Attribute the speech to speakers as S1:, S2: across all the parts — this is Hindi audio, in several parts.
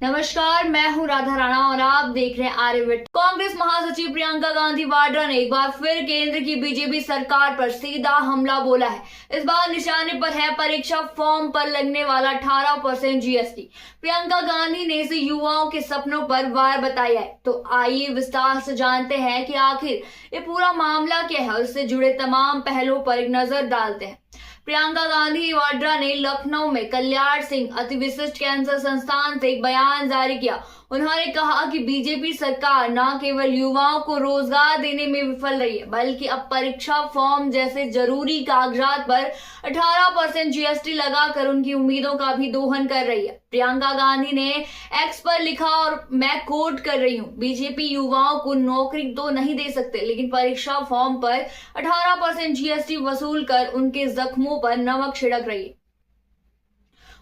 S1: नमस्कार, मैं हूं राधा राणा और आप देख रहे हैं आर्यभट्ट। कांग्रेस महासचिव प्रियंका गांधी वाड्रा ने एक बार फिर केंद्र की बीजेपी सरकार पर सीधा हमला बोला है। इस बार निशाने पर है परीक्षा फॉर्म पर लगने वाला 18% जीएसटी। प्रियंका गांधी ने इसे युवाओं के सपनों पर वार बताया है। तो आइए विस्तार से जानते हैं कि आखिर ये पूरा मामला क्या है और इससे जुड़े तमाम पहलुओं पर एक नजर डालते हैं। प्रियंका गांधी वाड्रा ने लखनऊ में कल्याण सिंह अति विशिष्ट कैंसर संस्थान से एक बयान जारी किया। उन्होंने कहा कि बीजेपी सरकार न केवल युवाओं को रोजगार देने में विफल रही है, बल्कि अब परीक्षा फॉर्म जैसे जरूरी कागजात पर 18% जीएसटी लगाकर उनकी उम्मीदों का भी दोहन कर रही है। प्रियंका गांधी ने एक्स पर लिखा और मैं कोट कर रही हूं, बीजेपी युवाओं को नौकरी तो नहीं दे सकते, लेकिन परीक्षा फॉर्म पर 18% जीएसटी वसूल कर उनके जख्मों पर नमक छिड़क रही है।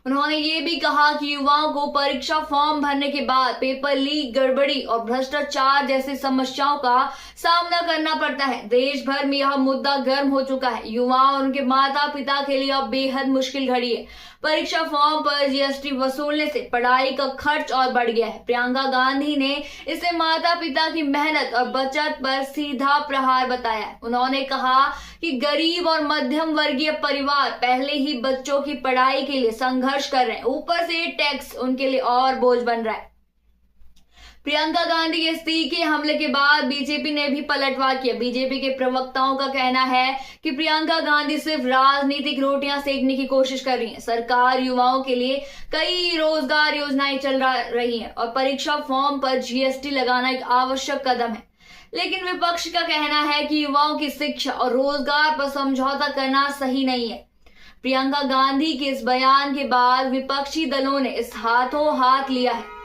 S1: उन्होंने ये भी कहा कि युवाओं को परीक्षा फॉर्म भरने के बाद पेपर लीक, गड़बड़ी और भ्रष्टाचार जैसी समस्याओं का सामना करना पड़ता है। देश भर में यह मुद्दा गर्म हो चुका है। युवाओं और उनके माता पिता के लिए अब बेहद मुश्किल घड़ी है। परीक्षा फॉर्म पर जीएसटी वसूलने से पढ़ाई का खर्च और बढ़ गया है। प्रियंका गांधी ने इसे माता पिता की मेहनत और बचत पर सीधा प्रहार बताया है। उन्होंने कहा कि गरीब और मध्यम वर्गीय परिवार पहले ही बच्चों की पढ़ाई के लिए संघर्ष कर रहे हैं, ऊपर से टैक्स उनके लिए और बोझ बन रहा है। प्रियंका गांधी के इस तीखे हमले के बाद बीजेपी ने भी पलटवार किया। बीजेपी के प्रवक्ताओं का कहना है कि प्रियंका गांधी सिर्फ राजनीतिक रोटियां सेकने की कोशिश कर रही है। सरकार युवाओं के लिए कई रोजगार योजनाएं चल रही हैं और परीक्षा फॉर्म पर जीएसटी लगाना एक आवश्यक कदम है। लेकिन विपक्ष का कहना है कि युवाओं की शिक्षा और रोजगार पर समझौता करना सही नहीं है। प्रियंका गांधी के इस बयान के बाद विपक्षी दलों ने इस हाथों हाथ लिया है।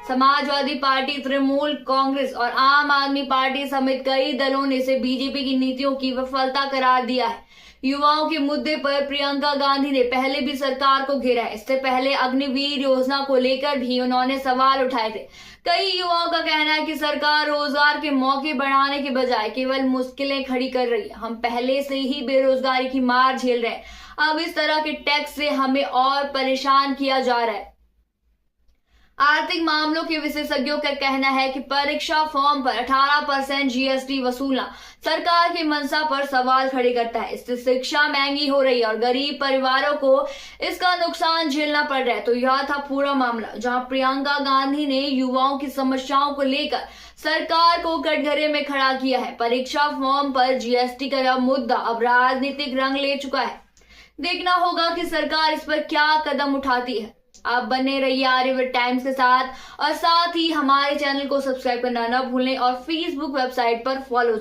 S1: समाजवादी पार्टी, तृणमूल कांग्रेस और आम आदमी पार्टी समेत कई दलों ने इसे बीजेपी की नीतियों की विफलता करार दिया है। युवाओं के मुद्दे पर प्रियंका गांधी ने पहले भी सरकार को घेरा है। इससे पहले अग्निवीर योजना को लेकर भी उन्होंने सवाल उठाए थे। कई युवाओं का कहना है कि सरकार रोजगार के मौके बढ़ाने के बजाय केवल मुश्किलें खड़ी कर रही है। हम पहले से ही बेरोजगारी की मार झेल रहे हैं, अब इस तरह के टैक्स से हमें और परेशान किया जा रहा है। आर्थिक मामलों के विशेषज्ञों का कहना है कि परीक्षा फॉर्म पर 18% जीएसटी वसूलना सरकार की मंशा पर सवाल खड़े करता है। इससे शिक्षा महंगी हो रही है और गरीब परिवारों को इसका नुकसान झेलना पड़ रहा है। तो यह था पूरा मामला, जहां प्रियंका गांधी ने युवाओं की समस्याओं को लेकर सरकार को कटघरे में खड़ा किया है। परीक्षा फॉर्म पर जीएसटी का यह मुद्दा अब राजनीतिक रंग ले चुका है। देखना होगा कि सरकार इस पर क्या कदम उठाती है। आप बने रहिए आर्यभट्ट टाइम्स के साथ और साथ ही हमारे चैनल को सब्सक्राइब करना न भूलें और फेसबुक वेबसाइट पर फॉलो